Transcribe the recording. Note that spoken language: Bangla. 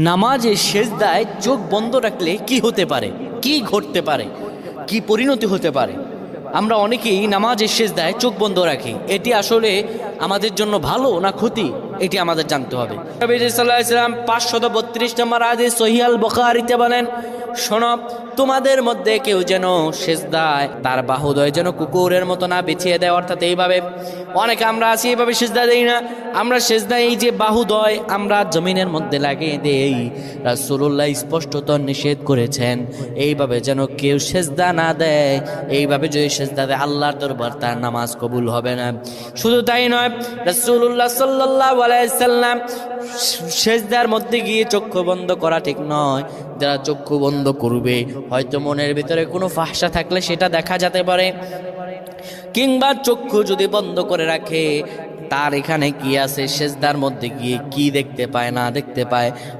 নামাজের সেজদায় চোখ বন্ধ রাখলে কি হতে পারে, কি ঘটতে পারে, কি পরিণতি হতে পারে? আমরা অনেকেই নামাজের সেজদায় চোখ বন্ধ রাখি। এটি আসলে আমাদের জন্য ভালো না ক্ষতি, এটি আমাদের জানতে হবে। নবী সাল্লাল্লাহু আলাইহি ওয়াসাল্লাম 532 নম্বর হাদিস সহিহ আল বুখারীতে বলেন, শোনো, তোমাদের মধ্যে কেউ যেন সেজদায় তার বাহুদয় যেন কুকুরের মতো না বিছিয়ে দেয়। অর্থাৎ এইভাবে অনেকে আমরা আছি, এইভাবে সেজদা দেই না। আমরা সেজদায় এই যে বাহুদয় আমরা জমিনের মধ্যে লাগিয়ে দেই। রাসূলুল্লাহ স্পষ্টত নিষেধ করেছেন এইভাবে যেন কেউ সেজদা না দেয়। এইভাবে যদি সেজদা দেয় আল্লাহর দরবার তার নামাজ কবুল হবে না। শুধু তাই নয়, রাসূলুল্লাহ সাল্লাল্লাহু আলাইহি সাল্লাম সেজদার মধ্যে গিয়ে চক্ষু বন্ধ করা ঠিক নয়। যারা চক্ষু বন্ধ করবে হয়তো মনের ভিতরে কোনো ফাহশা থাকলে সেটা দেখা যেতে পারে, কিংবা চক্ষু যদি বন্ধ করে রাখে তার এখানে কি আছে, সেজদার মধ্যে গিয়ে কি দেখতে পায় না দেখতে পায়